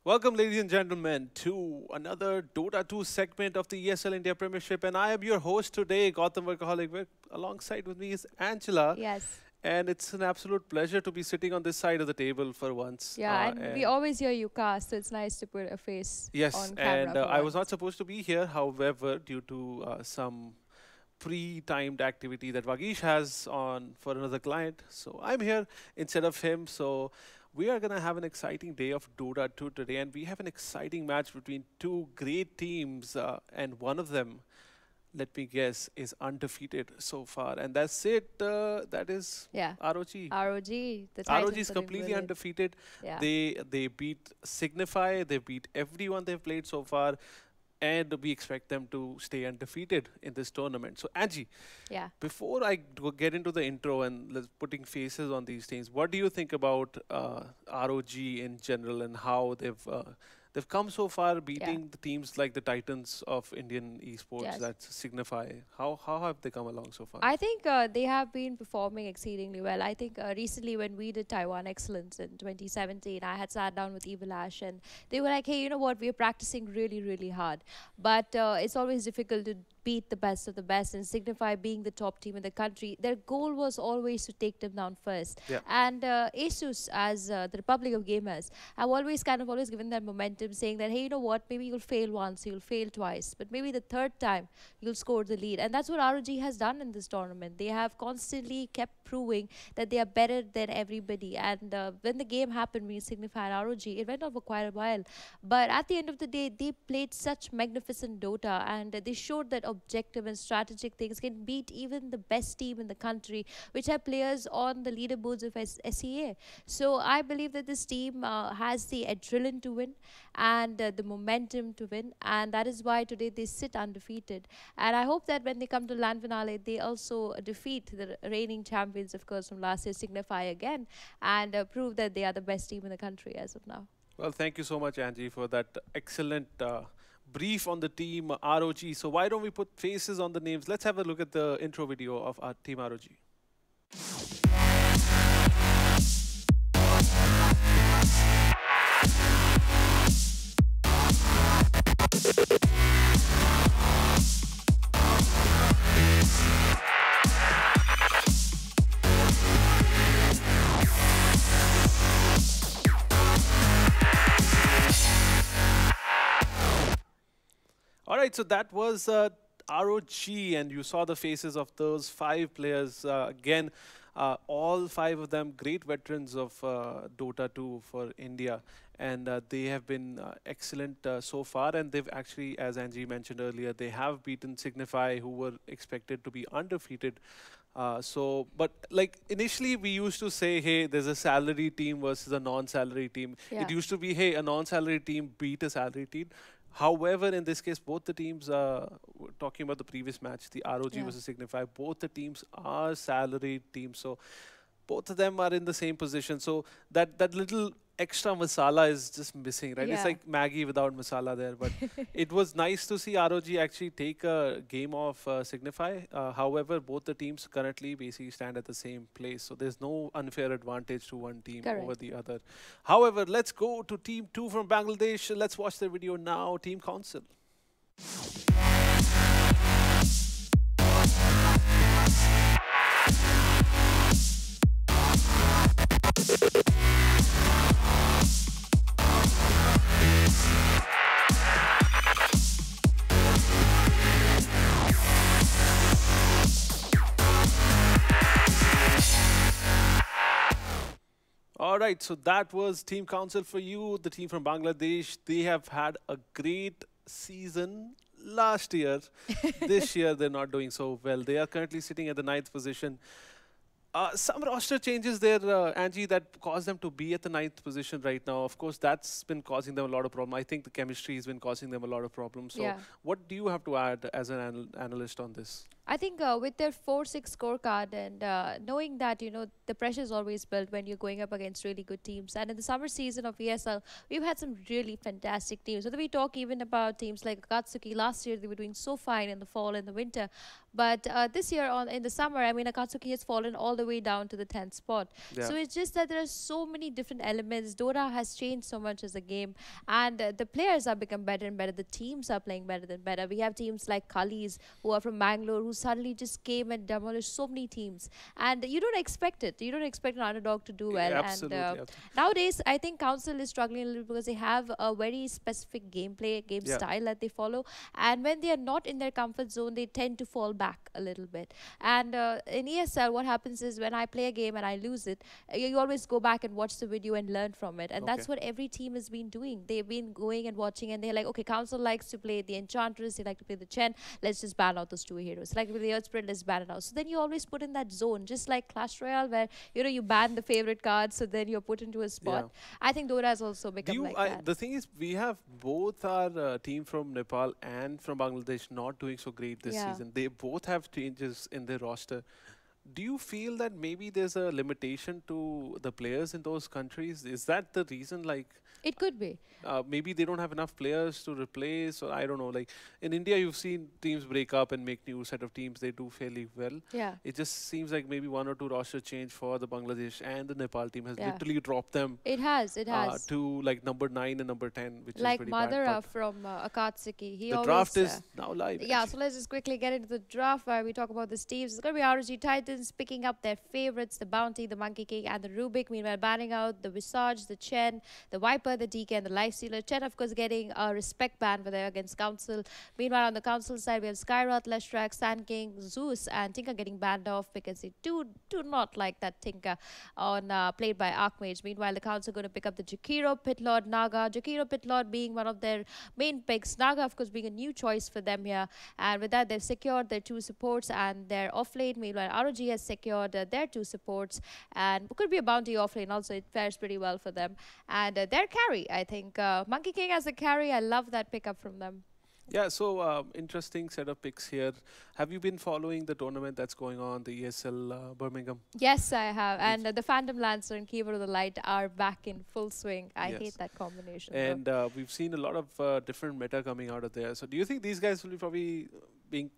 Welcome, ladies and gentlemen, to another Dota 2 segment of the ESL India Premiership. And I am your host today, Gautam Workaholic. Alongside with me is Angela. Yes. And it's an absolute pleasure to be sitting on this side of the table for once. Yeah, and we always hear you cast, so it's nice to put a face Yes, on camera and for I was not once. supposed to be here. However, due to some pre-timed activity that Vagish has on for another client. So I'm here instead of him. So we are gonna have an exciting day of Dota 2 today, and we have an exciting match between two great teams, and one of them, let me guess, is undefeated so far, and that's it. That is Yeah. ROG. ROG, the ROG Titans is are doing completely brilliant. undefeated. Yeah. They beat Signify. They beat everyone they've played so far, and we expect them to stay undefeated in this tournament. So Angie, Yeah. before I get into the intro and putting faces on these things, what do you think about ROG in general and how they've come so far, Yeah. beating the teams like the Titans of Indian esports Yes. that signify? How have they come along so far? I think they have been performing exceedingly well. I think recently when we did Taiwan Excellence in 2017, I had sat down with Evil Ash and they were like, hey, you know what? We're practicing really, really hard. But it's always difficult to beat the best of the best and signify being the top team in the country. Their goal was always to take them down first. Yeah. And ASUS, as the Republic of Gamers, have always given that momentum, saying that, hey, you know what? Maybe you'll fail once, you'll fail twice, but maybe the third time you'll score the lead. And that's what ROG has done in this tournament. They have constantly kept proving that they are better than everybody. And when the game happened, we signified ROG, it went on for quite a while. But at the end of the day, they played such magnificent Dota and they showed that objective and strategic things can beat even the best team in the country, which have players on the leaderboards of SEA. So I believe that this team has the adrenaline to win and the momentum to win. And that is why today they sit undefeated. And I hope that when they come to land finale, they also defeat the reigning champions, of course, from last year, Signify again, and prove that they are the best team in the country as of now. Well, thank you so much, Angie, for that excellent brief on the team ROG. So why don't we put faces on the names? Let's have a look at the intro video of our team ROG. All right, so that was ROG, and you saw the faces of those five players. Again, all five of them great veterans of Dota 2 for India, and they have been excellent so far. And they've actually, as Angie mentioned earlier, they have beaten Signify, who were expected to be undefeated. But like initially we used to say, hey, there's a salary team versus a non-salary team. Yeah. It used to be, hey, a non-salary team beat a salary team. However, in this case, both the teams, talking about the previous match, the ROG Yeah. versus Signify, both the teams are salaried teams. So both of them are in the same position. So that little extra masala is just missing, right? It's Yeah. like Maggie without masala there. But it was nice to see ROG actually take a game off Signify. However, both the teams currently basically stand at the same place. So there's no unfair advantage to one team over Correct. the other. However, let's go to Team 2 from Bangladesh. Let's watch the video now. Team Council. All right, so that was Team Council for you, the team from Bangladesh. They have had a great season last year. This year, they're not doing so well. They are currently sitting at the ninth position. Some roster changes there, Angie, that caused them to be at the ninth position right now. Of course, that's been causing them a lot of problems. I think the chemistry has been causing them a lot of problems. So Yeah. what do you have to add as an analyst on this? I think with their 4-6 scorecard and knowing that, the pressure is always built when you're going up against really good teams. And in the summer season of ESL, we've had some really fantastic teams. Whether we talk even about teams like Akatsuki, last year they were doing so fine in the fall and the winter. But this year on in the summer, I mean, Akatsuki has fallen all the way down to the 10th spot. Yeah, So it's just that there are so many different elements. Dota has changed so much as a game, and the players have become better and better. The teams are playing better than better. We have teams like Kalis, who are from Bangalore, who suddenly just came and demolished so many teams. And you don't expect it. You don't expect an underdog to do well. And absolutely, absolutely. nowadays, I think Council is struggling a little because they have a very specific gameplay, game Yeah, style that they follow. And when they are not in their comfort zone, they tend to fall back a little bit. And in ESL, what happens is when I play a game and I lose it, you always go back and watch the video and learn from it. And okay. that's what every team has been doing. They've been going and watching, and they're like, okay, Council likes to play the Enchantress, they like to play the Chen, let's just ban out those two heroes. Like with the Earth Spirit, let's ban it out. So then you always put in that zone, just like Clash Royale, where you ban the favorite cards, so then you're put into a Yeah. spot. I think Dota has also Do become you? like that. The thing is, we have both our team from Nepal and from Bangladesh not doing so great this Yeah. season. They both have changes in their roster. Do you feel that maybe there's a limitation to the players in those countries? Is that the reason? Like, It could be. maybe they don't have enough players to replace, or I don't know. Like in India, you've seen teams break up and make new set of teams. They do fairly well. Yeah. It just seems like maybe one or two roster change for the Bangladesh and the Nepal team has Yeah. literally dropped them It has. It has. to like number 9 and number 10, which is Like pretty bad. Madara But from Akatsuki. He the always. draft is now live. Yeah, Actually. so let's just quickly get into the draft where we talk about the teams. It's going to be ROG Titans picking up their favorites, the Bounty, the Monkey King, and the Rubik. Meanwhile, banning out the Visage, the Chen, the Viper, the DK, and the Lifestealer. Chen, of course, getting a respect ban for there against Council. Meanwhile, on the Council side, we have Skyroth, Leshrac, Sand King, Zeus, and Tinker getting banned off because they do not like that Tinker on played by Archmage. Meanwhile, the Council going to pick up the Jakiro, Pitlord, Naga. Jakiro, Pitlord being one of their main picks. Naga, of course, being a new choice for them here. And with that, they've secured their two supports and their offlane. Meanwhile, ROG has secured their two supports and could be a bounty offlane also. It fares pretty well for them. And their carry, I think. Monkey King as a carry, I love that pickup from them. Yeah, so interesting set of picks here. Have you been following the tournament that's going on, the ESL Birmingham? Yes, I have. And the Phantom Lancer and Keyboard of the Light are back in full swing. I Yes. hate that combination. Though. And we've seen a lot of different meta coming out of there. So do you think these guys will be probably being,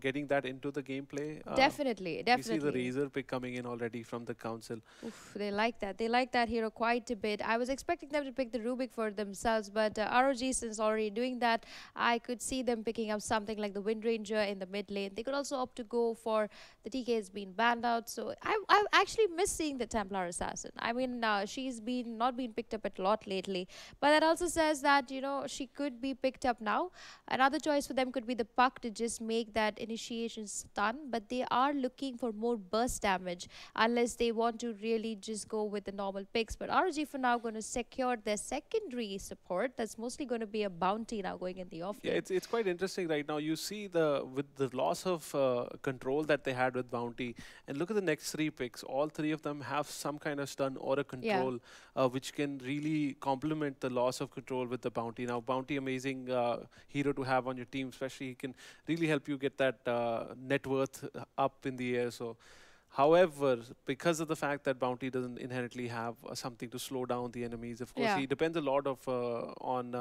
getting that into the gameplay? Definitely, We see the definitely. Razor pick coming in already from the council. Oof, they like that. They like that hero quite a bit. I was expecting them to pick the Rubik for themselves, but ROG, since already doing that, I could see them picking up something like the Wind Ranger in the mid lane. They could also opt to go for the TK has been banned out. So I actually miss seeing the Templar Assassin. I mean, she's been not been picked up a lot lately, but that also says that she could be picked up now. Another choice for them could be the Puck to just make that initiation stun, but they are looking for more burst damage unless they want to really just go with the normal picks. But ROG for now going to secure their secondary support. That's mostly going to be a bounty now going in the offlane. Yeah, it's quite interesting right now. You see with the loss of control that they had with Bounty, and look at the next three picks. All three of them have some kind of stun or a control, which can really complement the loss of control with the Bounty. Now, Bounty, amazing hero to have on your team, especially he can really help you get that net worth up in the air. So. However, because of the fact that Bounty doesn't inherently have something to slow down the enemies, of course, he depends a lot of on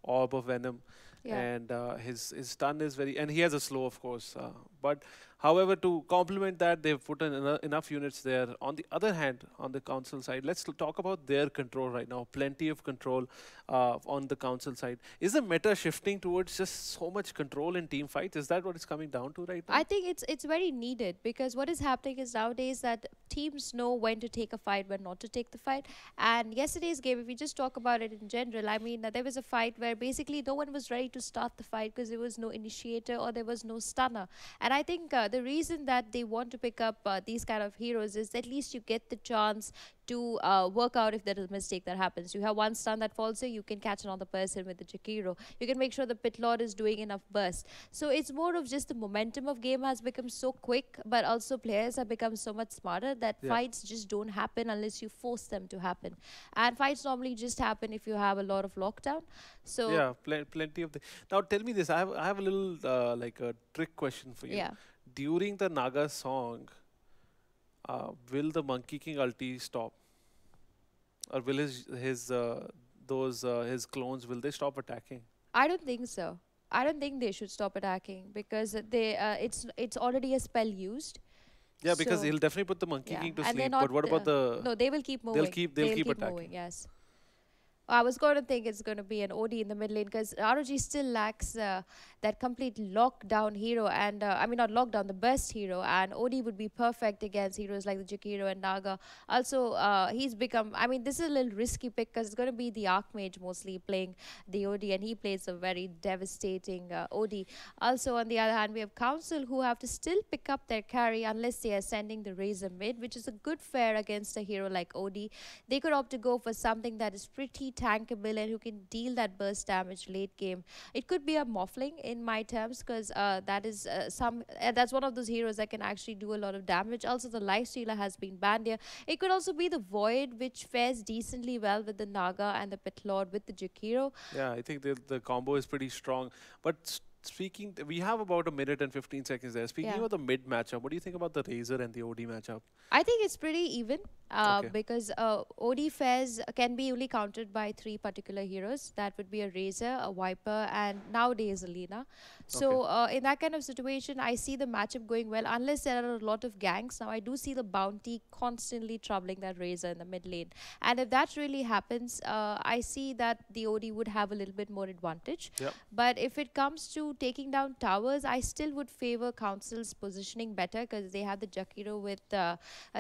Orb of Venom, and his stun is and he has a slow, of course. But however, to complement that, they've put in enough units there. On the other hand, on the council side, let's talk about their control right now. Plenty of control on the council side. Is the meta shifting towards just so much control in team fights? Is that what it's coming down to right now? I think it's very needed because what is happening is nowadays that teams know when to take a fight, when not to take the fight. And yesterday's game, if we just talk about it in general, I mean, there was a fight where basically no one was ready to start the fight because there was no initiator or there was no stunner. And I think the reason that they want to pick up these kind of heroes is at least you get the chance to work out if there is a mistake that happens. You have one stun that falls here, you can catch another person with the Jakiro. You can make sure the Pit Lord is doing enough burst. So it's more of just the momentum of game has become so quick, but also players have become so much smarter that fights just don't happen unless you force them to happen. And fights normally just happen if you have a lot of lockdown. So yeah, plenty of the. Now tell me this. I have a little like a trick question for you. yeah. During the Naga song, will the Monkey King ulti stop, or will his clones will they stop attacking? I don't think so. I don't think they should stop attacking because it's already a spell used. Yeah, because So he'll definitely put the Monkey yeah, King to and they're sleep. not. But what about the? No, they will keep moving. They'll They'll keep keep attacking. moving. Yes. I was going to think it's going to be an OD in the mid lane because ROG still lacks that complete lockdown hero, and I mean not lockdown, the best hero, and OD would be perfect against heroes like the Jakiro and Naga. Also, he's become. I mean, this is a little risky pick because it's going to be the Archmage mostly playing the OD, and he plays a very devastating OD. Also, on the other hand, we have Council who have to still pick up their carry unless they are sending the Razor mid, which is a good fare against a hero like OD. They could opt to go for something that is pretty tankable and who can deal that burst damage late game. It could be a Morphling in my terms because that is that's one of those heroes that can actually do a lot of damage. Also, the Lifestealer has been banned here. It could also be the Void, which fares decently well with the Naga and the Pit Lord with the Jakiro. Yeah, I think the combo is pretty strong. But speaking, we have about a minute and 15 seconds there. Speaking Yeah. about the mid matchup, what do you think about the Razor and the OD matchup? I think it's pretty even Okay. because OD fares can be only countered by three particular heroes. That would be a Razor, a Viper, and nowadays a Lina. So in that kind of situation, I see the matchup going well unless there are a lot of ganks. Now I do see the Bounty constantly troubling that Razor in the mid lane. And if that really happens, I see that the OD would have a little bit more advantage. Yep. But if it comes to taking down towers, I still would favor Council's positioning better because they have the Jakiro with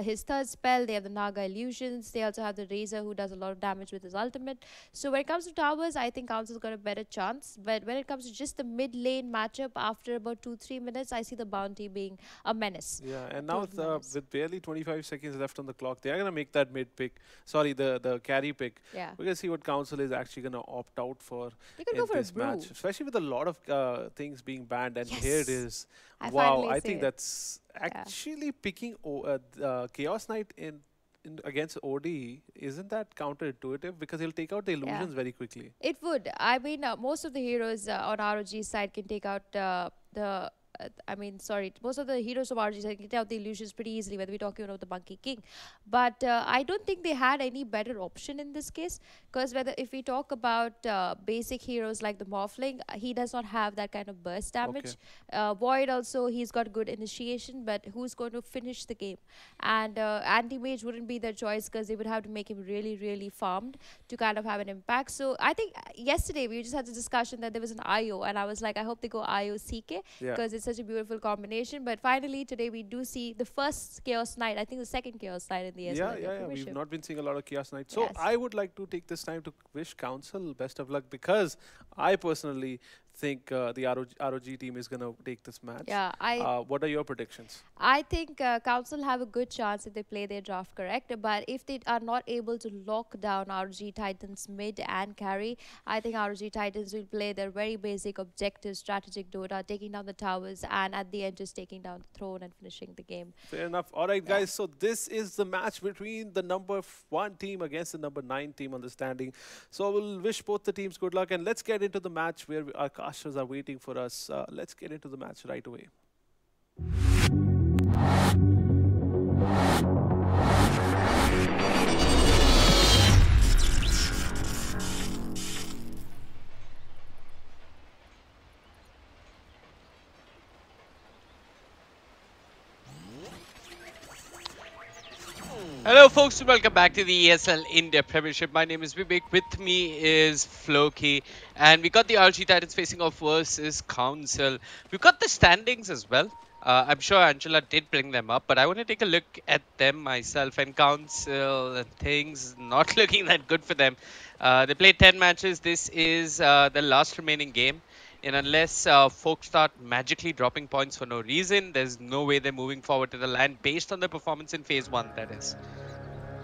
his third spell. They have the Naga Illusions. They also have the Razor who does a lot of damage with his ultimate. So when it comes to towers, I think Council's got a better chance. But when it comes to just the mid lane matchup, after about 2-3 minutes, I see the Bounty being a menace. Yeah, and now Total menace. with barely 25 seconds left on the clock, they are gonna make that mid pick. Sorry, the carry pick. Yeah. We're gonna see what Council is actually gonna opt out for You could in go for a this brew. match, especially with a lot of things being banned. And here it Yes. is. I Wow, finally I see think it. that's actually picking Chaos Knight in against OD. Isn't that counterintuitive? Because he'll take out the illusions very quickly. It would. I mean, most of the heroes on ROG side can take out the. I mean, sorry, most of the heroes of ROG side can take out the illusions pretty easily, whether we're talking about the Monkey King. But I don't think they had any better option in this case. Because whether if we talk about basic heroes like the Morphling, he does not have that kind of burst damage. Void also, he's got good initiation, but who's going to finish the game? And anti-mage wouldn't be their choice because they would have to make him really, really farmed to kind of have an impact. So I think yesterday we just had a discussion that there was an IO, and I was like, I hope they go IO CK because it's such a beautiful combination. But finally today we do see the first Chaos Knight, I think the second Chaos Knight in the ESL. Yeah. We've Premiership. not been seeing a lot of Chaos Knights. So Yes. I would like to take this time to wish Council best of luck because I personally think the ROG team is going to take this match. Yeah, what are your predictions? I think Council have a good chance if they play their draft correct. But if they are not able to lock down ROG Titans mid and carry, I think ROG Titans will play their very basic objective strategic Dota, taking down the towers and at the end just taking down the throne and finishing the game. Fair enough. All right, guys. So this is the match between the number 1 team against the number 9 team on the standing. So we'll wish both the teams good luck. And let's get into the match where our casters are waiting for us. Let's get into the match right away. Hello folks and welcome back to the ESL India Premiership. My name is Vivek. With me is Floki. And we got the RG Titans facing off versus Council. We've got the standings as well. I'm sure Angela did bring them up, but I want to take a look at them myself. And Council and things not looking that good for them. They played 10 matches. This is the last remaining game. And unless folks start magically dropping points for no reason, there's no way they're moving forward to the land based on their performance in Phase 1, that is.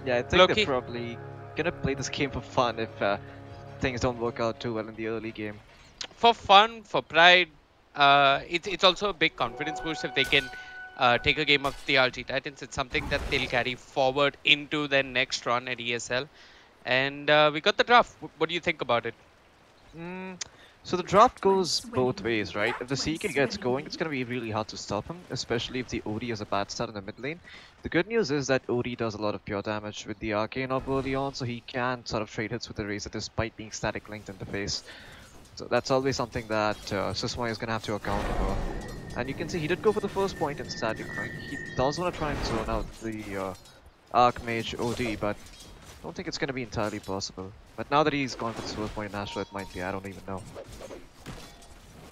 Yeah, I think Loki? they're probably gonna play this game for fun if things don't work out too well in the early game. For fun, for pride, it's also a big confidence boost if they can take a game of the RG Titans. It's something that they'll carry forward into their next run at ESL. And we got the draft. What do you think about it? So the draft goes both ways, right? If the CK gets going, it's going to be really hard to stop him, especially if the OD has a bad start in the mid lane. The good news is that OD does a lot of pure damage with the Arcane Orb early on, so he can sort of trade hits with the Razor despite being static linked in the face. So that's always something that Susmoy is going to have to account for. And you can see he did go for the first point in Static Point. He does want to try and zone out the Archmage OD, but I don't think it's going to be entirely possible. But now that he's gone for the first point in Astral, it might be. I don't even know.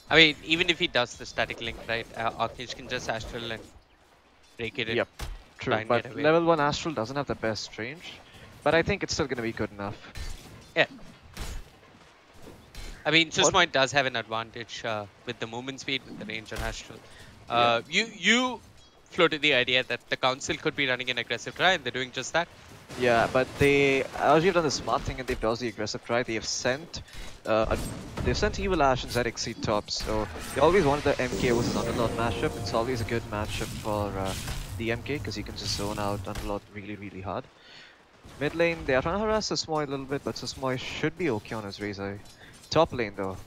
I mean, even if he does the static link, right, Archmage can just Astral and break it. Yep, true. But level 1 Astral doesn't have the best range. But I think it's still going to be good enough. Yeah. I mean, Susmoy does have an advantage with the movement speed, with the range on Astral. You floated the idea that the Council could be running an aggressive try, and they're doing just that. Yeah, but they ROG have done the smart thing and they've done the aggressive try. They've sent Evil Ash and ZXC top, so they always wanted the MK versus Underlord matchup. It's always a good matchup for the MK because you can just zone out Underlord really hard. Mid lane, they are trying to harass Susmoy a little bit, but Susmoy should be okay on his Razor. Top lane though,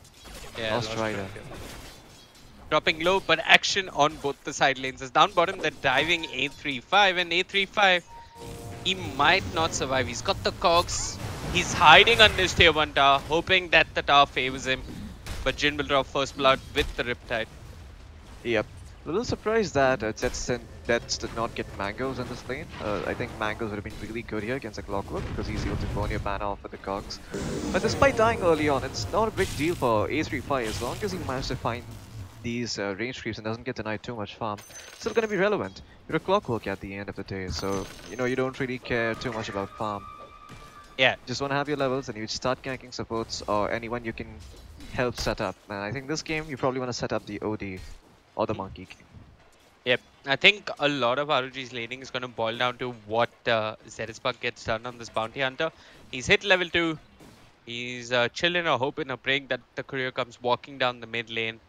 Yeah, Lost Rider. Dropping low, but action on both the side lanes. As down bottom, they're diving A35, and A35, he might not survive. He's got the cogs. He's hiding under his tier 1 tower, hoping that the tower favors him. But Jin will drop first blood with the Riptide. Yep. A little surprised that Zets did not get Mangoes in this lane. I think Mangoes would have been really good here against a Clockwork because he's able to burn your mana off with the cogs. But despite dying early on, it's not a big deal for A35 as long as he manages to find these range creeps and doesn't get denied too much farm. It's still going to be relevant. You're a Clockwork at the end of the day, so you know you don't really care too much about farm. Yeah. Just want to have your levels and you start ganking supports or anyone you can help set up. And I think this game you probably want to set up the OD or the Monkey King. Yep. I think a lot of ROG's laning is going to boil down to what Zeresbug gets done on this Bounty Hunter. He's hit level 2. He's chilling or hoping or praying that the courier comes walking down the mid lane.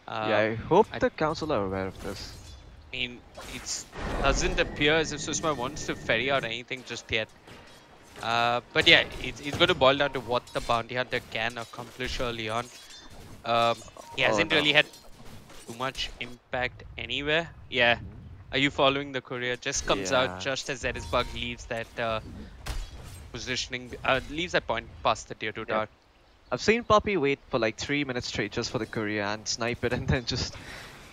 Yeah, I hope the council are aware of this. I mean, it doesn't appear as if Susmoy wants to ferry out anything just yet. But yeah, it's going to boil down to what the Bounty Hunter can accomplish early on. He hasn't really had too much impact anywhere. Yeah. Are you following the courier? Just comes out just as Zeresbug leaves that positioning, leaves that point past the tier 2 tower. I've seen Poppy wait for like 3 minutes straight just for the courier and snipe it and then just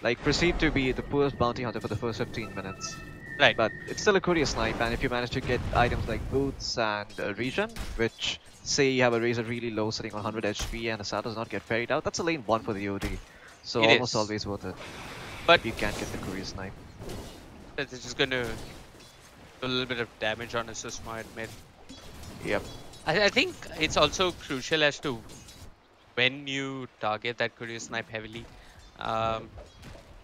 like proceed to be the poorest bounty hunter for the first 15 minutes. Right. But it's still a courier snipe, and if you manage to get items like boots and regen, which say you have a Razor really low sitting on 100 HP and the stat does not get ferried out, that's a lane 1 for the OD. So It almost is. always worth it. But if you can't get the courier snipe. it's just going to do a little bit of damage on his Susmoy mid. Yep. I think it's also crucial as to when you target that courier snipe heavily.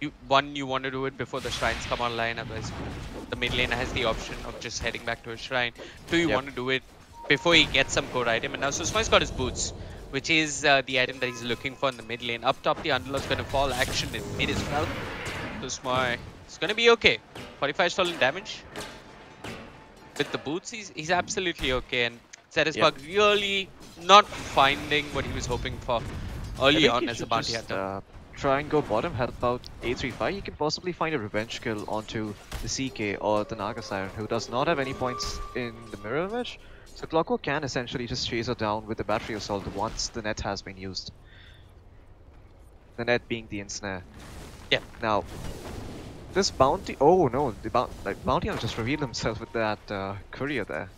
You want to do it before the shrines come online, otherwise the mid laner has the option of just heading back to his shrine. 2, you want to do it before he gets some core item. And now Susmoy's got his boots, which is the item that he's looking for in the mid lane. Up top, the Underlord's going to fall action in mid as well. Susmoy is going to be okay. 45 stolen damage. With the boots, he's absolutely okay. And Zeresbug really not finding what he was hoping for early on as a bounty hunter. Try and go bottom, help out A35. You can possibly find a revenge kill onto the CK or the Naga Siren, who does not have any points in the mirror image. So Clockwork can essentially just chase her down with the battery assault once the net has been used. The net being the ensnare. Yeah. Now, this bounty. Oh no, the bounty hunter just revealed himself with that courier there.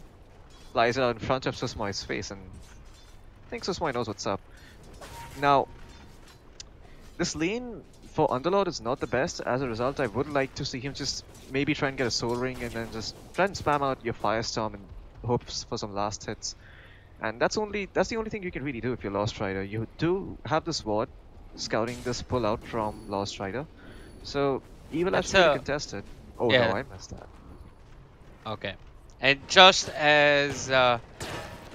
Flies out in front of Susmoy's face, and I think Susmoy knows what's up. Now, this lane for Underlord is not the best. As a result, I would like to see him just maybe try and get a Soul Ring and then just try and spam out your Firestorm and hope for some last hits. And that's the only thing you can really do if you're Lost Rider. You do have this ward scouting this pull out from Lost Rider, so Evil Ash can contest it. Oh no, I missed that. Okay. And just as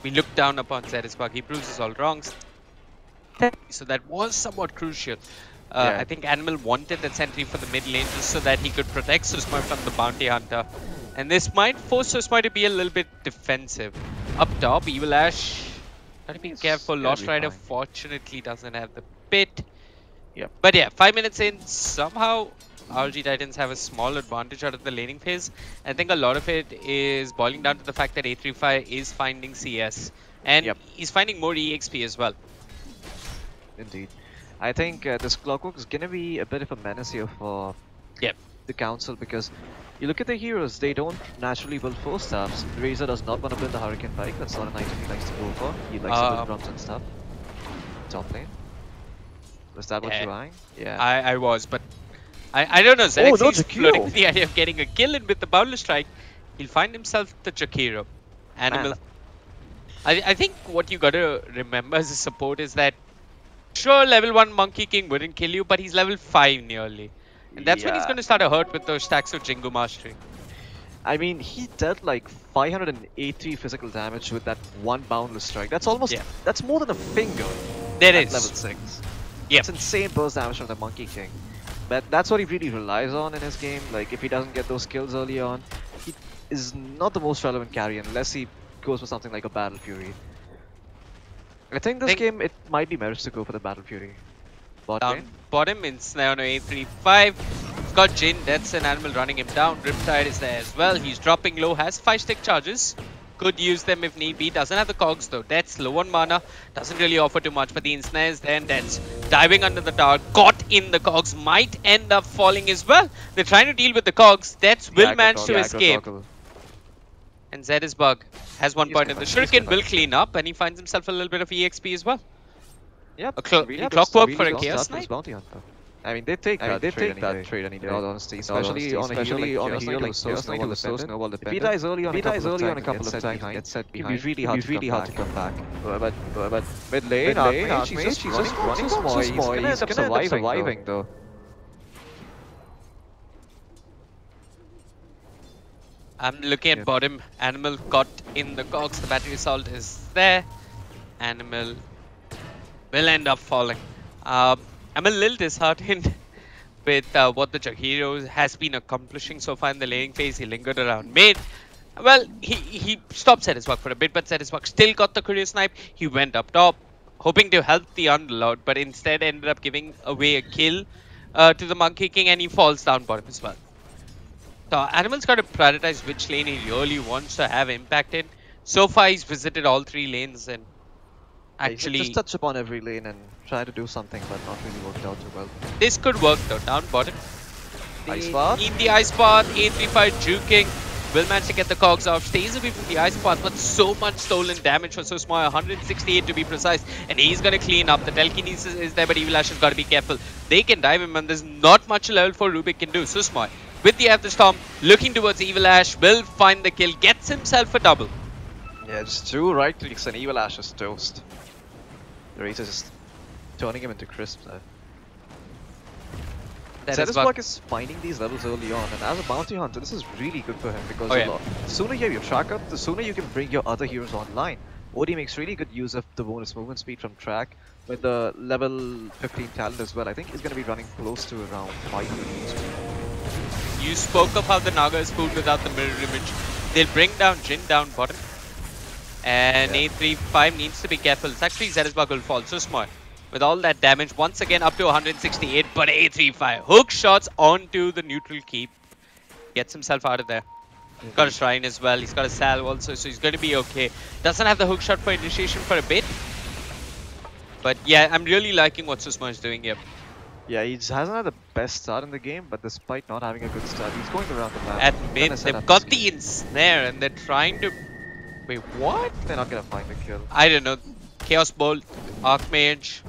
we look down upon Zeresbug, he proves us all wrongs. So that was somewhat crucial. I think Animal wanted that sentry for the mid lane just so that he could protect Susmoy from the bounty hunter. And this might force Susmoy to be a little bit defensive. Up top, Evil Ash, gotta be careful. Lost Rider fortunately doesn't have the pit. Yep. But yeah, 5 minutes in, somehow ROG Titans have a small advantage out of the laning phase. I think a lot of it is boiling down to the fact that A35 is finding CS. And he's finding more EXP as well. Indeed. I think this Clockwork is gonna be a bit of a menace here for Yep. the council, because you look at the heroes, they don't naturally build 4 staffs. Razor does not want to build the Hurricane Bike, that's not an item he likes to go for. He likes to build drums and stuff. Top lane. Was that what you're eyeing? Yeah. I was, but I don't know. Xerxes no, is Jakiro. floating the idea of getting a kill, and with the Boundless Strike, he'll find himself the Jakiro. Animal. I think what you gotta remember as a support is that, sure, level 1 Monkey King wouldn't kill you, but he's level 5 nearly. And that's when he's gonna start to hurt with those stacks of Jingo Mastery. I mean, he dealt like 580 physical damage with that one Boundless Strike. That's almost, that's more than a finger. There at is. level 6. Yep. It's insane burst damage from the Monkey King. But that's what he really relies on in his game. Like, if he doesn't get those kills early on, he is not the most relevant carry unless he goes for something like a Battle Fury. I think this game, it might be merits to go for the Battle Fury. Bottom in Snare on A35. He's got Jin, that's an animal running him down. Riptide is there as well. He's dropping low, has 5 stick charges. Could use them if need be. Doesn't have the cogs though. That's low on mana. Doesn't really offer too much. But the ensnare is there, and that's diving under the tower. Caught in the cogs. Might end up falling as well. They're trying to deal with the cogs. That's will manage to escape. And Zed's bug has 1 point in the Shuriken. Will clean up, and he finds himself a little bit of EXP as well. Yep. A clockwork for a Chaos Knight. I mean, they take that trade any day. In all honesty, especially on a hero like Chaos Knight who is so snowball dependent. If he dies early on a couple of times, gets set behind, it can be really hard to come back. But mid lane, Archmage, she's just running small. He's gonna end up surviving though. I'm looking at bottom. Animal caught in the cogs. The battery assault is there. Animal will end up falling. I'm a little disheartened with what the Jakiro has been accomplishing so far in the laning phase. He lingered around mid. Well, he stopped Zed's work for a bit, but Zed's work still got the Courier Snipe. He went up top, hoping to help the Underlord, but instead ended up giving away a kill to the Monkey King, and he falls down bottom as well. So Animal's got to prioritize which lane he really wants to have impact in. So far, he's visited all 3 lanes and actually just touch upon every lane and try to do something, but not really worked out too well. This could work though. Down bottom. Ice path. In the ice path, A35 juking. Will manage to get the cogs off. Stays away from the ice path, but so much stolen damage for so small. 168 to be precise. And he's gonna clean up. The telekinesis is there, but Evil Ash has got to be careful. They can dive him, and there's not much level 4 Rubik can do. So small. With the After Storm, looking towards Evil Ash, will find the kill, gets himself a double. Yeah, just 2 right clicks and Evil Ash is toast. The Razor just turning him into crisps. Zed's is finding these levels early on, and as a bounty hunter, this is really good for him because the sooner you have your track up, the sooner you can bring your other heroes online. OD makes really good use of the bonus movement speed from track with the level 15 talent as well. I think he's going to be running close to around 5. You spoke of how the Naga is fooled without the mirror image. They'll bring down Jin down bottom. And A35 needs to be careful. It's actually Zed's bug will fall. So smart. With all that damage, once again up to 168, but A35 hook shots onto the neutral keep. Gets himself out of there. He's got a shrine as well, he's got a salve also, so he's going to be okay. Doesn't have the hook shot for initiation for a bit. But yeah, I'm really liking what Susma is doing here. Yeah, he just hasn't had the best start in the game, but despite not having a good start, he's going around the map. At mid, they've got the ensnare and they're trying to... Wait, what? They're not going to find the kill. I don't know. Chaos Bolt, Archmage,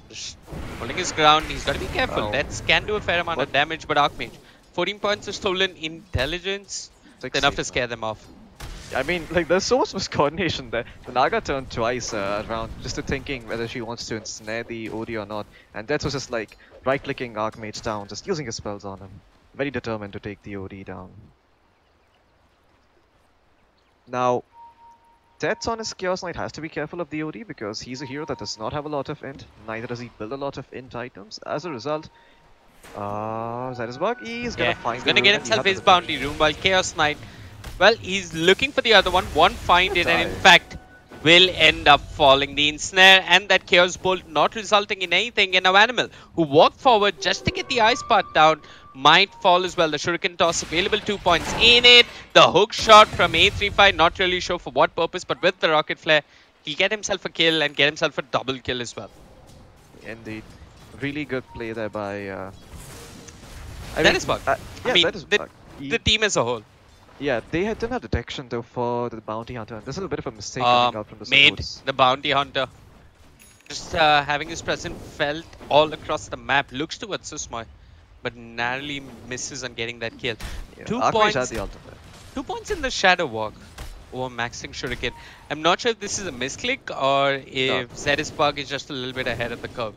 just holding his ground. He's got to be careful. That can do a fair amount of damage, but Archmage, 14 points of stolen intelligence, enough to scare them off. I mean, like, there's so much miscoordination there. The Naga turned twice around just to thinking whether she wants to ensnare the OD or not, and Death was just like right-clicking Archmage down, just using his spells on him. Very determined to take the OD down. Now, Death on his Chaos Knight has to be careful of the OD because he's a hero that does not have a lot of int, neither does he build a lot of int items. As a result, Zed's bug, he's gonna find he's gonna get himself his bounty room, while Chaos Knight, well, he's looking for the other one, won't find it, and in fact, will end up falling. The ensnare and that Chaos Bolt not resulting in anything, and now Animal, who walked forward just to get the ice part down, might fall as well. The Shuriken toss available, 2 points in it. The hook shot from A35, not really sure for what purpose, but with the rocket flare, he'll get himself a kill and get himself a double kill as well. Indeed. Really good play there by... That is bug. yeah, I mean, that is bug. the team as a whole. Yeah, they didn't have detection though for the bounty hunter. And this is a bit of a mistake coming out from the Made supports. the bounty hunter. Just having his presence felt all across the map. Looks towards Susmoy, but narrowly misses on getting that kill. Yeah, 2 Archmage points. had the ultimate. 2 points in the Shadow Walk over maxing Shuriken. I'm not sure if this is a misclick or if Zetispark is just a little bit ahead of the curve.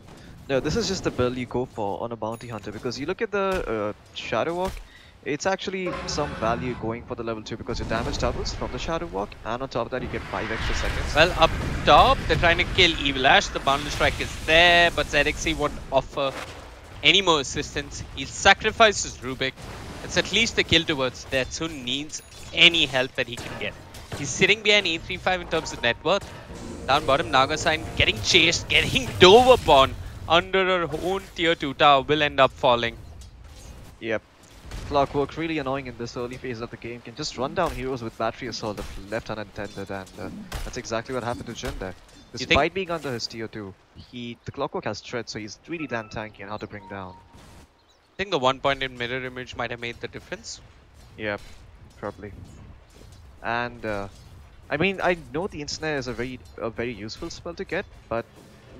No, this is just the build you go for on a bounty hunter because you look at the Shadow Walk, it's actually some value going for the level 2 because your damage doubles from the Shadow Walk and on top of that you get 5 extra seconds. Well, up top, they're trying to kill Evil Ash. The boundary strike is there, but ZXC won't offer any more assistance. He'll sacrifice his Rubik. It's at least the kill towards Death, who needs any help that he can get. He's sitting behind A35 in terms of net worth. Down bottom, Nagasine getting chased, getting dove upon under her own tier 2 tower, will end up falling. Yep. Clockwork really annoying in this early phase of the game. Can just run down heroes with battery assault if left unattended, and that's exactly what happened to Jin there. Despite being under his tier 2, the Clockwork has tread, so he's really damn tanky and hard to bring down. I think the 1 point in mirror image might have made the difference. Yep, probably. And I mean, I know the Insnare is a very useful spell to get, but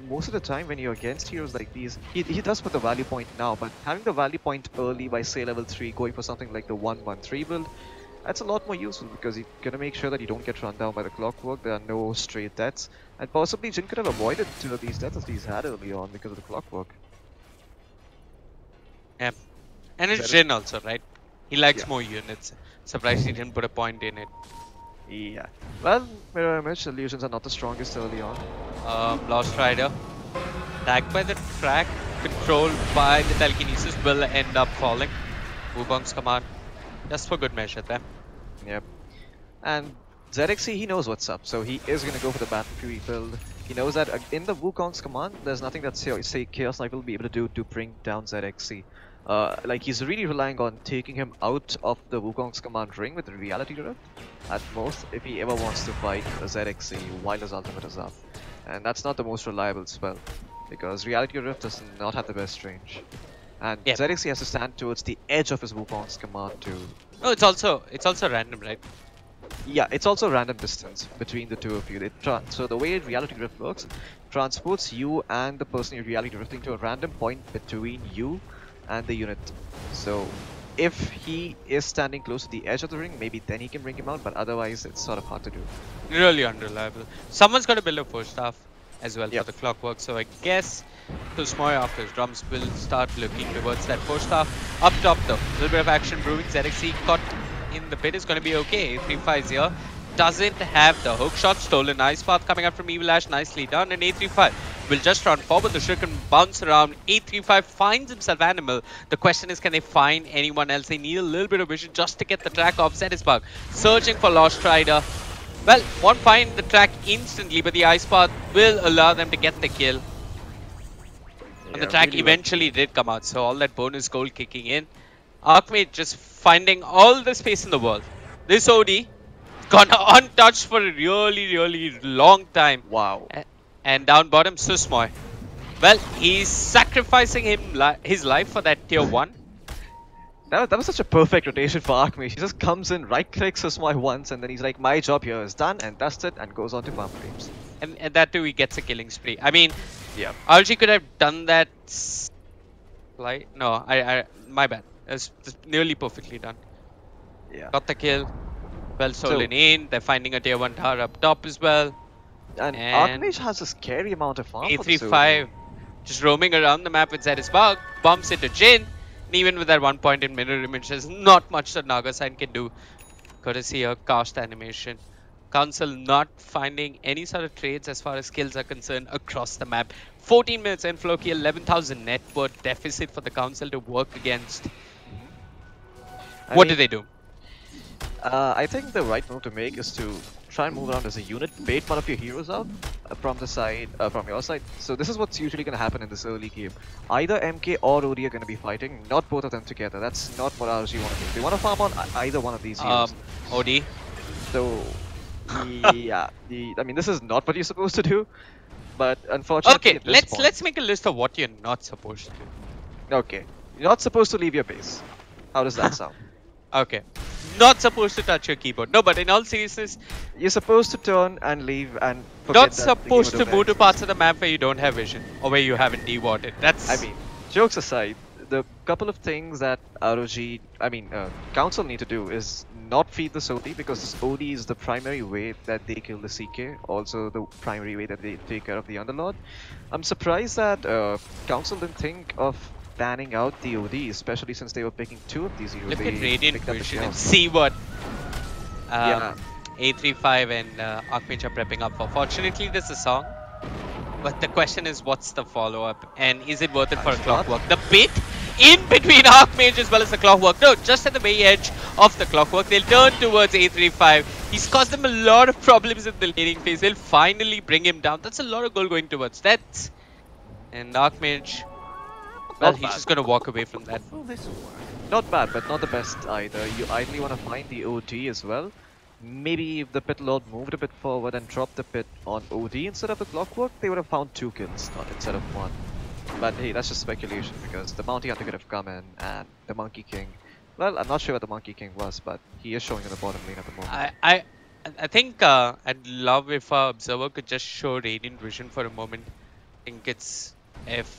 most of the time when you're against heroes like these, he does put the value point now, but having the value point early by say level 3, going for something like the 1-1-3 build, that's a lot more useful because you're gonna make sure that you don't get run down by the Clockwork. There are no straight deaths, and possibly Jin could have avoided 2 of these deaths as he's had early on because of the Clockwork. Yeah, and it's Jin also, right? He likes more units. Surprised he didn't put a point in it. Yeah. Well, mirror image illusions are not the strongest early on. Lost Rider, tagged by the track, controlled by the telekinesis, will end up falling. Wukong's command, just for good measure there. Yep. And ZXC, he knows what's up, so he is going to go for the Battle Fury build. He knows that in the Wukong's command, there's nothing that say Chaos Knight will be able to do to bring down ZXC. Like, he's really relying on taking him out of the Wukong's command ring with the Reality Rift at most if he ever wants to fight a ZXC while his ultimate is up. And that's not the most reliable spell because Reality Rift does not have the best range. And ZXC has to stand towards the edge of his Wukong's command too. No, it's also random, right? Yeah, it's also random distance between the two of you. So the way Reality Rift works, transports you and the person you're Reality Rifting to a random point between you and the unit. So if he is standing close to the edge of the ring, maybe then he can bring him out, but otherwise it's sort of hard to do. Really unreliable. Someone's got to build a 4-staff as well for the Clockwork, so I guess Susmoy after his drums will start looking towards that 4-staff. Up top though, a little bit of action brewing. ZXC caught in the pit is going to be okay. 3-5 here. Doesn't have the hook shot. Stolen Ice Path coming out from Evil Ash. Nicely done. And A35 will just run forward. The Shuriken bounce around. A35 finds himself Animal. The question is, can they find anyone else? They need a little bit of vision just to get the track off. Zetispark searching for Lost Rider. Well, won't find the track instantly, but the Ice Path will allow them to get the kill. And the track really eventually did come out. So all that bonus gold kicking in. Archmage just finding all the space in the world. This OD gone untouched for a really long time. Wow. And down bottom, Susmoy. Well, he's sacrificing his life for that tier 1. That was such a perfect rotation for Archmage. He just comes in, right-clicks Susmoy once, and then he's like, my job here is done, and that's it, and goes on to farm frames. And that too, he gets a killing spree. I mean, ROG could have done that. No, my bad. It's nearly perfectly done. Yeah. Got the kill. Well stolen in. They're finding a tier 1 tower up top as well. And Archmage has a scary amount of farm. A35 just roaming around the map with Zetispark. Bumps into Jin. And even with that 1 point in mirror image, there's not much that Nagasine can do. Courtesy of cast animation. Council not finding any sort of trades as far as skills are concerned across the map. 14 minutes in, Floki, 11,000 net worth deficit for the Council to work against. What do they do? I think the right move to make is to try and move around as a unit, bait one of your heroes out from the side, from your side. So this is what's usually going to happen in this early game. Either MK or OD are going to be fighting, not both of them together. That's not what ROG want to do. They want to farm on either one of these heroes. OD. So, yeah, I mean, this is not what you're supposed to do. but unfortunately Okay, at this point... let's make a list of what you're not supposed to do. Okay, you're not supposed to leave your base. How does that sound? Okay. Not supposed to touch your keyboard. No, but in all seriousness, You're supposed to turn and leave and forget not that the game supposed would to have move to existed. parts of the map where you don't have vision or where you haven't dewatered. That's I mean, jokes aside, the couple of things that ROG, Council need to do is not feed this OD, because this OD is the primary way that they kill the CK, also the primary way that they take care of the Underlord. I'm surprised that Council didn't think of banning out the OD, especially since they were picking two of these heroes. look They at Radiant picked up the Vision and chaos. see what Yeah. A35 and Archmage are prepping up for. Fortunately, there's a song. But the question is, what's the follow-up? And is it worth it for a clockwork? The pit in between Archmage as well as the clockwork. No, just at the very edge of the clockwork. They'll turn towards A35. He's caused them a lot of problems in the laning phase. They'll finally bring him down. That's a lot of gold going towards that. And Archmage, well, Not he's bad. just going to walk away from that. Not bad, but not the best either. You ideally want to find the OD as well. Maybe if the Pit Lord moved a bit forward and dropped the pit on OD instead of the clockwork, they would have found 2 kills instead of 1. But hey, that's just speculation, because the Bounty Hunter could have come in and the Monkey King... Well, I'm not sure what the Monkey King was, but he is showing in the bottom lane at the moment. I think I'd love if our observer could just show Radiant Vision for a moment. I think it's F2.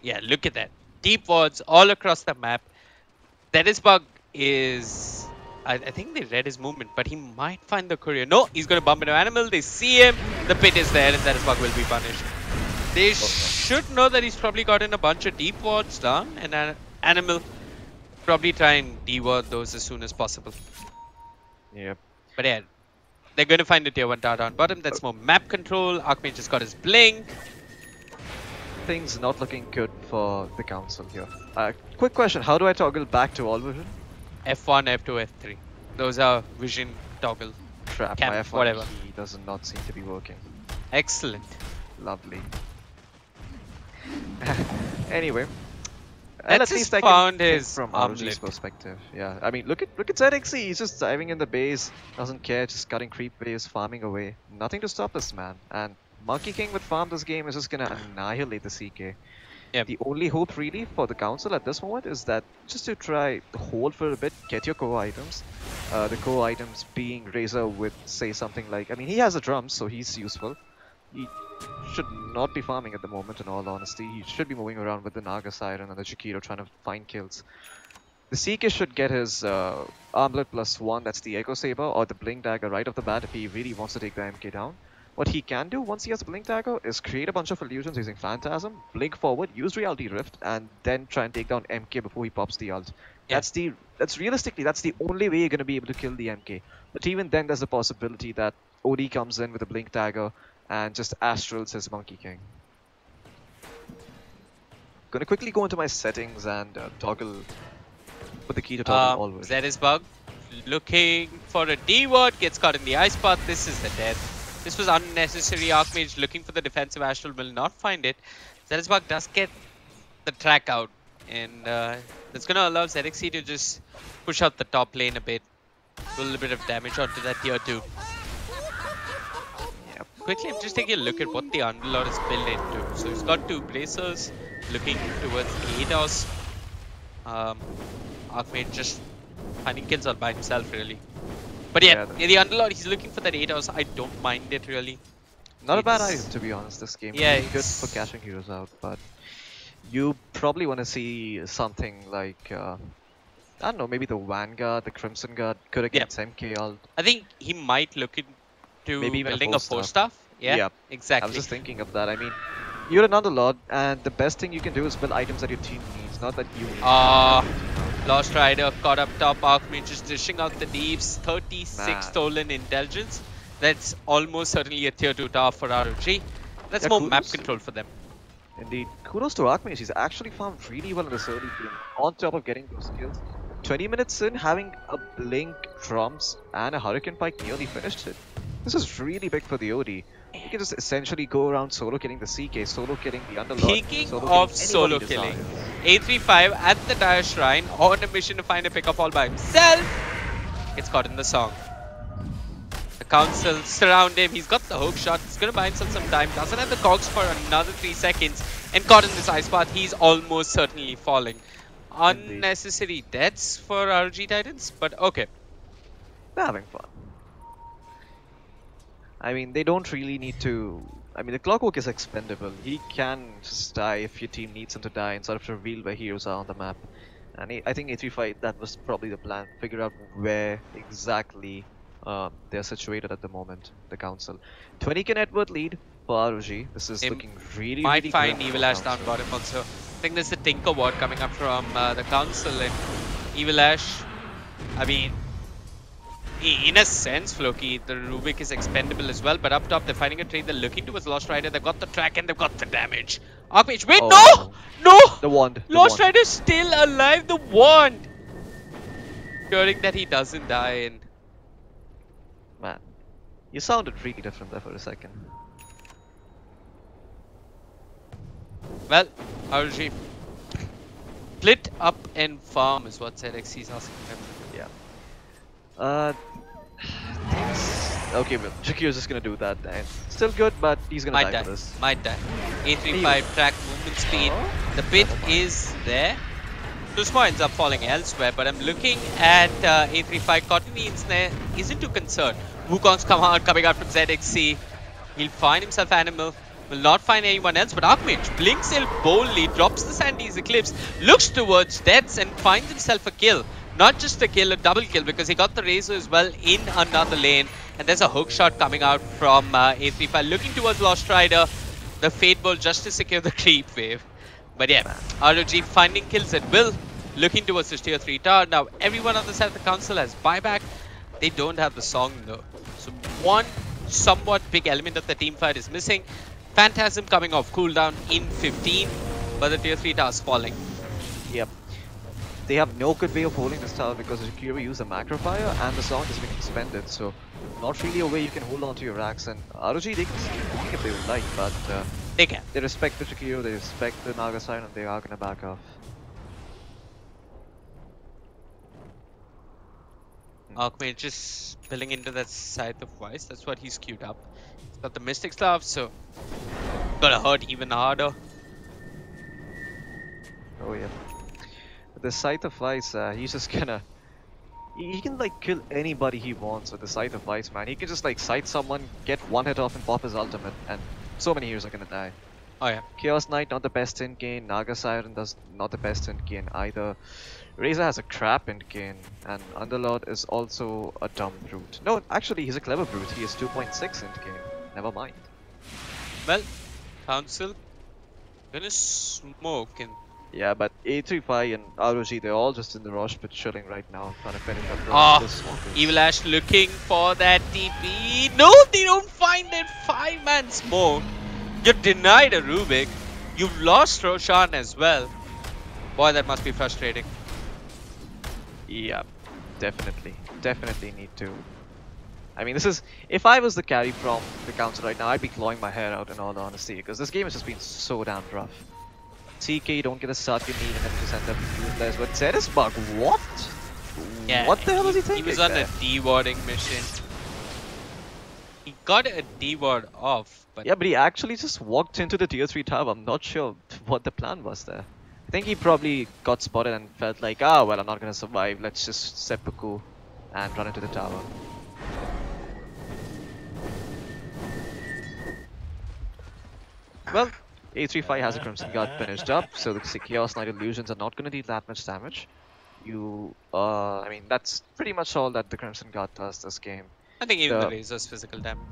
Yeah, look at that. Deep wards all across the map. Bug is... I think they read his movement, but he might find the courier. No, he's going to bump into Animal. They see him. The pit is there, and Bug will be punished. They should know that he's probably gotten a bunch of deep wards down, and Animal probably try and deward those as soon as possible. Yep. But yeah, they're going to find a tier 1 tower on bottom. That's more map control. Archmage just got his blink. Things not looking good for the Council here. Quick question, how do I toggle back to all vision? F1, F2, F3. Those are vision toggle. Crap, Camp, my F1 whatever. key does not seem to be working. Excellent. Lovely. Anyway, Let's at just least I found can think his from armlet. ROG's perspective. Yeah, I mean, look at ZXC. He's just diving in the base, doesn't care, just cutting creep waves, farming away. Nothing to stop this man. And Monkey King with farm this game is just gonna annihilate the CK. Yep. The only hope really for the Council at this moment is that just to try hold for a bit, get your core items. The core items being Razor with, say, something like... I mean, he has a drum, so he's useful. He should not be farming at the moment, in all honesty. He should be moving around with the Naga Siren and the Chikiro trying to find kills. The CK should get his Armlet +1, that's the Echo Saber, or the Blink Dagger right off the bat if he really wants to take the MK down. What he can do once he has Blink Dagger is create a bunch of illusions using Phantasm, blink forward, use Reality Rift, and then try and take down MK before he pops the ult. Yeah. That's realistically, that's the only way you're going to be able to kill the MK. But even then, there's a possibility that OD comes in with a Blink Dagger and just astrals his Monkey King. Gonna quickly go into my settings and put the key to toggle always. Bug looking for a D-ward, gets caught in the ice path. This is the death. This was unnecessary. Archmage looking for the defensive astral will not find it. Bug does get the track out, and that's gonna allow ZXC to just push out the top lane a bit. Do a little bit of damage onto that tier 2. Quickly, I'm just taking a look at what the Underlord is built into. So he's got 2 bracers looking towards ADOS. Archmage just finding kills all by himself, really. But yeah, the Underlord, he's looking for that ADOS. I don't mind it, really. Not a bad item, to be honest, this game. Yeah, it's good for cashing heroes out, but you probably want to see something like, I don't know, maybe the Vanguard, the Crimson Guard, could against MK ult. I think he might look into maybe even building a 4-staff. Yeah, exactly. I was just thinking of that. I mean, you're an Underlord, and the best thing you can do is build items that your team needs, not that you need. Lost Rider caught up top. Archmage just dishing out the deeps. 36 stolen intelligence. That's almost certainly a tier 2 tower for ROG. That's more map control for them. Indeed. Kudos to Archmage. He's actually farmed really well in this early game. On top of getting those kills. 20 minutes in, having a Blink, Drums, and a Hurricane Pike nearly finished it. This is really big for the OD. You can just essentially go around solo killing the CK, solo killing the Underlord. Speaking of solo killing, A35 at the Dire Shrine on a mission to find a pick-up all by himself. Gets caught in the song. The Council surround him. He's got the hook shot. He's going to buy himself some time. Doesn't have the cogs for another 3 seconds. And caught in this ice path, he's almost certainly falling. Unnecessary deaths for ROG Titans, but okay. They're having fun. I mean, they don't really need to... I mean, the Clockwork is expendable. He can just die if your team needs him to die and sort of reveal where heroes are on the map. And I think A35, that was probably the plan. Figure out where exactly they're situated at the moment, the Council. 20k net worth lead for ROG. This is looking really, might really find good Evil Ash down bottom also. I think there's a Tinker Ward coming up from the Council, and Evil Ash, I mean, in a sense, Floki, the Rubik is expendable as well, but up top they're finding a trade. They're looking towards Lost Rider. They've got the track and they've got the damage. Archmage, wait, Oh. no! The wand. Lost Rider's still alive, the wand! Ensuring that he doesn't die. And Man, you sounded really different there for a second. well, RG. Split up and farm is what ZXC is asking him. Yeah. Okay, well, Jakir's just gonna do that. And still good, but he's gonna die for this. Might die. A35 track movement speed. The pit is there. Tusma ends up falling elsewhere, but I'm looking at A35. Cottony isn't too concerned. Wukong's coming out from ZXC. He'll find himself Animal. Will not find anyone else, but Archmage blinks in boldly, drops the Sandy's Eclipse, looks towards deaths and finds himself a kill. Not just a kill, a double kill, because he got the Razor as well in another lane. And there's a hook shot coming out from A35, looking towards Lost Rider. The Fate Bolt just to secure the creep wave. But yeah, ROG finding kills at will, looking towards the tier 3 tower. Now, everyone on the side of the Council has buyback. They don't have the song though. So one somewhat big element of the team fight is missing. Phantasm coming off cooldown in 15, but the tier 3 tower's falling. Yep. They have no good way of holding this tower because Jakiro used a macro fire and the song is being expended, so not really a way you can hold on to your racks. And ROG, they can keep doing if they would like, but they can. They respect the Jakiro, they respect the Naga side, and they are gonna back off. Archmage just spilling into that Scythe of Vice, that's what he's queued up. He's got the Mystic Staff, so gotta hurt even harder. Oh yeah. With the Scythe of Vice, he's just gonna... He can like kill anybody he wants with the Scythe of Vice, man. He can just like sight someone, get one hit off and pop his ultimate, and so many heroes are gonna die. Oh yeah. Chaos Knight not the best in game, Naga Siren does not the best in game either. Razor has a crap in game, and Underlord is also a dumb brute. No, actually he's a clever brute, he is 2.6 in game. Never mind. Well, Council gonna smoke and... Yeah, but A35 and ROG, they're all just in the rush pit chilling right now, trying to finish up the Evil Ash looking for that TP. No, they don't find that 5-man smoke. You're denied a Rubik. You've lost Roshan as well. Boy, that must be frustrating. Yeah, definitely. Definitely need to. I mean, this is... If I was the carry from the Council right now, I'd be clawing my hair out in all honesty, because this game has just been so damn rough. CK, don't get a start you need, and then just end up useless. But Zerisbug, what? Yeah, what the hell was he thinking? He was on there? a D-warding mission. He got a D-ward off, but... Yeah, but he actually just walked into the tier 3 tower. I'm not sure what the plan was there. I think he probably got spotted and felt like, ah, well, I'm not gonna survive. Let's just seppuku and run into the tower. Well, A35 has a Crimson Guard finished up, so the Chaos Knight Illusions are not gonna deal that much damage. I mean, that's pretty much all that the Crimson Guard does this game. I think even the Razor's physical damage.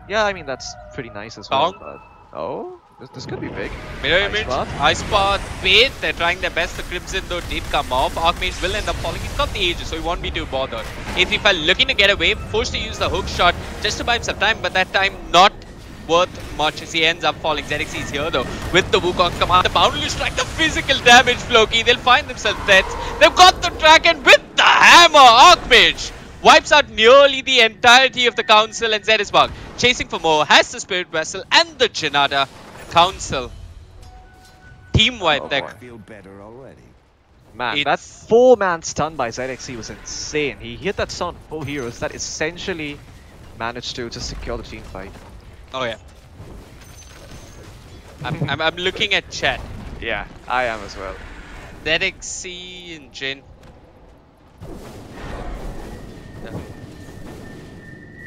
Yeah, I mean, that's pretty nice as well. But, oh, this could be big. Mirror Image, Ice Path, Bait, they're trying their best. The Crimson though did come off. Archmage will end up falling. He's got the Aegis, so he won't be too bothered. A35 looking to get away, forced to use the hook shot just to buy him some time, but that time not worth much as he ends up falling. ZXC is here though with the Wukong command. The boundary strike, the physical damage, Floki. They'll find themselves dead. They've got the Dragon with the hammer. Archmage wipes out nearly the entirety of the Council, and Zerisbug chasing for more, has the Spirit Vessel and the Janata. Council team wipe there. Feel better already. Man, that 4-man stun by ZXC was insane. He hit that stun 4 heroes. That essentially managed to just secure the team fight. Oh yeah. I'm looking at chat. Yeah, I am as well. ZXC and Jin.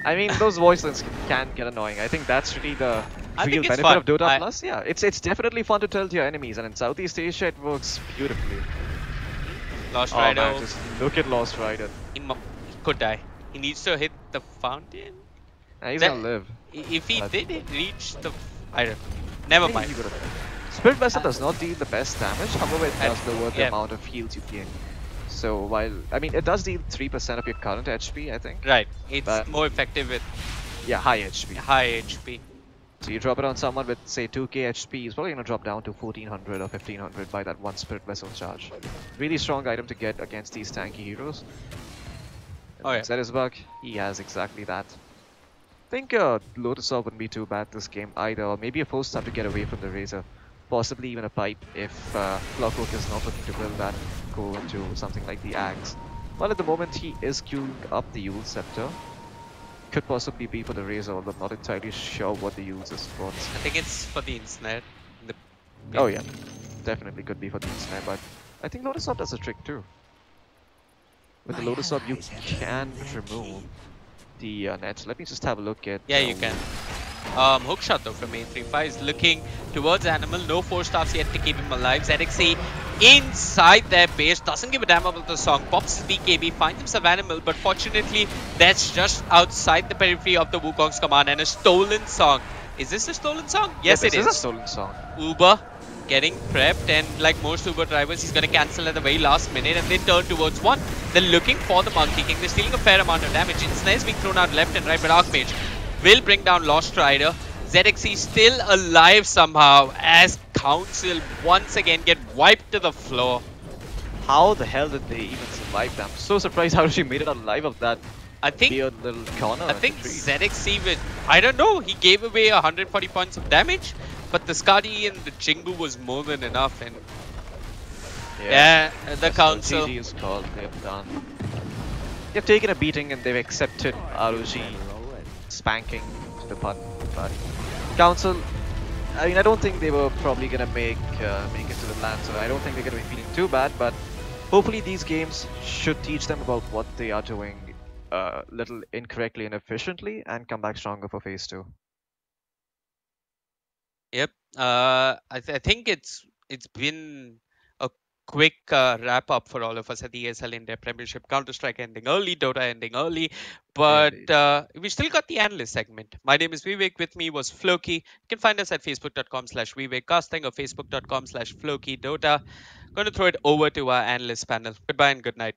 I mean, those voice lines can get annoying. I think that's really the I real think it's benefit fun. of Dota Plus. Yeah, it's definitely fun to tell to your enemies, and in Southeast Asia it works beautifully. Lost Oh Rider. man, just look at Lost Rider. He could die. He needs to hit the fountain. He's That- gonna live. If he But- did reach the, I don't know. Never Maybe mind. he would've lived. Spirit Vessel does not deal the best damage, however it does lower the yeah. amount of heals you gain. So while, I mean, it does deal 3% of your current HP, I think. Right. It's But- more effective with Yeah, high HP. high HP. So you drop it on someone with, say, 2k HP, he's probably gonna drop down to 1400 or 1500 by that one Spirit Vessel charge. Really strong item to get against these tanky heroes. Oh yeah. Zerisbug, he has exactly that. I think Lotus Orb wouldn't be too bad this game either, or maybe a forced start to get away from the Razor. Possibly even a pipe if Clockwork is not looking to build that and go into something like the Axe. Well, at the moment he is queuing up the Yule Scepter. Could possibly be for the Razor, although I'm not entirely sure what the Yule's is for. I think it's for the Ensnare. The, Oh yeah, definitely could be for the Snare, but I think Lotus Orb does a trick too. With the Lotus Orb you can remove the net. Let me just have a look at... yeah, you can. Hookshot though from A35 is looking towards Animal. No 4 stars yet to keep him alive. ZXC inside their base. Doesn't give a damn about the song. Pops BKB, finds himself Animal. But fortunately, that's just outside the periphery of the Wukong's command. And a stolen song. Is this a stolen song? Yes, yeah, it this is. a stolen song. Uber getting prepped, and like most Uber drivers, he's going to cancel at the very last minute, and they turn towards one. They're looking for the Monkey King. They're stealing a fair amount of damage. Snare's being thrown out left and right, but Archmage will bring down Lost Rider. ZXC still alive somehow as Council once again get wiped to the floor. How the hell did they even survive that? I'm so surprised how she made it out alive of that I think weird little corner. I in think the tree. ZXC with, I don't know, he gave away 140 points of damage, but the Skadi and the Jingu was more than enough, and yeah, the That's Council. what GG is called. They've done. They've taken a beating and they've accepted ROG spanking to the pun. But Council, I mean, I don't think they were probably gonna make it to the land, so I don't think they're gonna be feeling too bad. But hopefully these games should teach them about what they are doing little incorrectly and efficiently, and come back stronger for phase 2. Yep. I think it's been a quick wrap up for all of us at the ESL India Premiership. Counter-Strike ending early, Dota ending early, but we still got the analyst segment. My name is Vivek. With me was Floki. You can find us at facebook.com/VivekCasting or facebook.com/FlokiDota. Going to throw it over to our analyst panel. Goodbye and good night.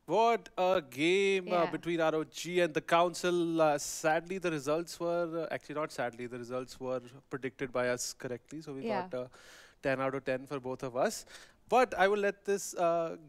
What a game Yeah. between ROG and the Council. Sadly, the results were actually not sadly. The results were predicted by us correctly, so we Yeah. got 10 out of 10 for both of us. But I will let this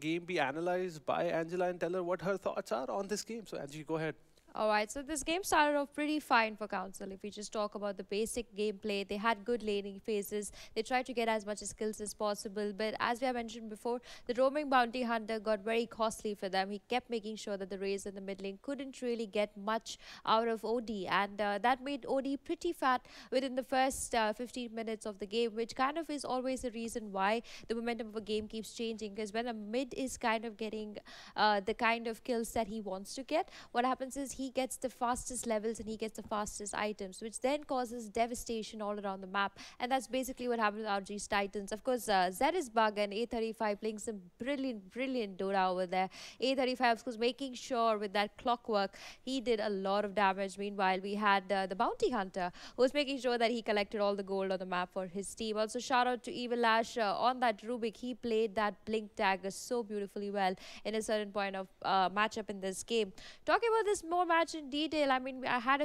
game be analyzed by Angela and tell her what her thoughts are on this game. So Angie, go ahead. All right, so this game started off pretty fine for Council. If we just talk about the basic gameplay, they had good laning phases. They tried to get as much skills as possible. But as we have mentioned before, the roaming bounty hunter got very costly for them. He kept making sure that the Raze in the mid lane couldn't really get much out of OD. And that made OD pretty fat within the first 15 minutes of the game, which kind of is always the reason why the momentum of a game keeps changing. Because when a mid is kind of getting the kind of kills that he wants to get, what happens is he gets the fastest levels and he gets the fastest items, which then causes devastation all around the map. And that's basically what happened with RG's Titans. Of course, Zerisbug and A35 playing some brilliant Dota over there. A35, of course, making sure with that clockwork, he did a lot of damage. Meanwhile, we had the Bounty Hunter, who was making sure that he collected all the gold on the map for his team. Also, shout out to Evil Ash on that Rubik. He played that Blink dagger so beautifully well in a certain point of matchup in this game. Talking about this more match in detail, I mean, I had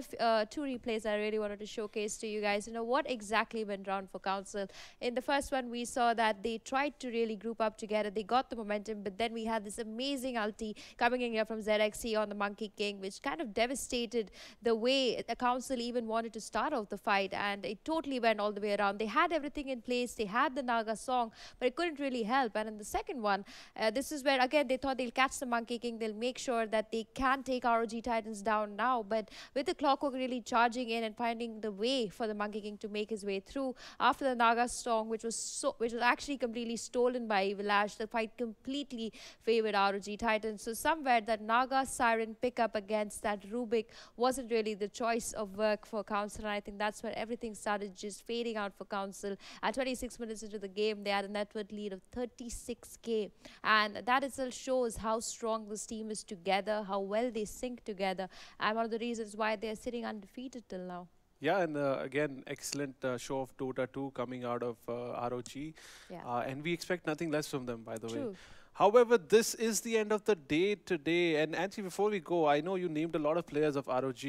two replays I really wanted to showcase to you guys. You know what exactly went wrong for Council. In the first one, we saw that they tried to really group up together. They got the momentum, but then we had this amazing ulti coming in here from ZXC on the Monkey King, which kind of devastated the way the Council even wanted to start off the fight, and it totally went all the way around. They had everything in place. They had the Naga song, but it couldn't really help. And in the second one, this is where again they thought they'll catch the Monkey King. They'll make sure that they can take ROG Titans down now. But with the Clockwork really charging in and finding the way for the Monkey King to make his way through after the Naga song, which was actually completely stolen by Vilash, the fight completely favored ROG Titans. So somewhere that Naga Siren pickup against that Rubik wasn't really the choice of work for Council, and I think that's where everything started just fading out for Council. At 26 minutes into the game, they had a net worth lead of 36k, and that itself shows how strong this team is together, how well they sync together, and one of the reasons why they're sitting undefeated till now. Yeah, and again, excellent show of Dota 2 coming out of ROG. Yeah. And we expect nothing less from them, by the way. True. However, this is the end of the day today. And Angie, before we go, I know you named a lot of players of ROG.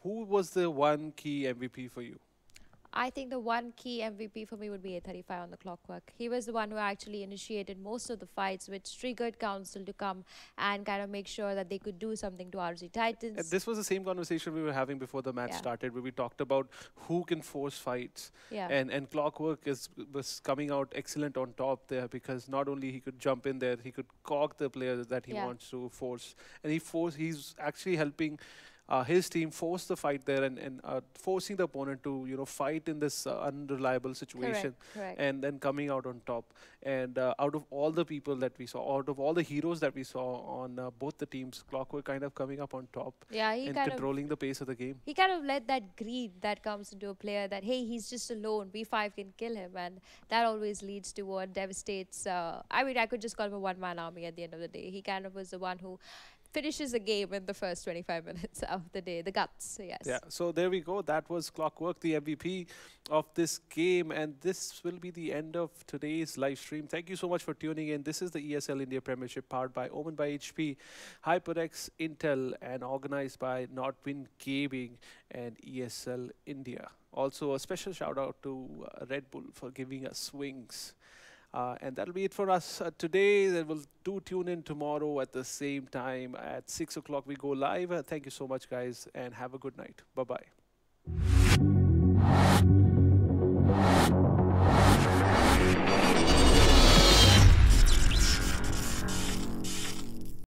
Who was the one key MVP for you? I think the one key MVP for me would be A35 on the Clockwork. He was the one who actually initiated most of the fights, which triggered Council to come and kind of make sure that they could do something to ROG Titans. And this was the same conversation we were having before the match started, where we talked about who can force fights. Yeah. And Clockwork was coming out excellent on top there, because not only he could jump in there, he could cog the players that he wants to force. And he's actually helping his team force the fight there, and forcing the opponent to fight in this unreliable situation. Correct. And then coming out on top. And out of all the people that we saw, out of all the heroes that we saw on both the teams, Clockwork kind of coming up on top, and controlling the pace of the game. He kind of let that greed that comes into a player, that hey, he's just alone, V5 can kill him, and that always leads to what devastates. I mean, I could just call him a one-man army at the end of the day. He kind of was the one who finishes a game in the first 25 minutes of the day. The guts, yes. Yeah, so there we go. That was Clockwork, the MVP of this game. And this will be the end of today's live stream. Thank you so much for tuning in. This is the ESL India Premiership, powered by Omen by HP, HyperX, Intel, and organized by Nordwind Gaming and ESL India. Also, a special shout out to Red Bull for giving us swings. And that'll be it for us today. We'll tune in tomorrow at the same time at 6 o'clock. We go live. Thank you so much, guys, and have a good night. Bye-bye.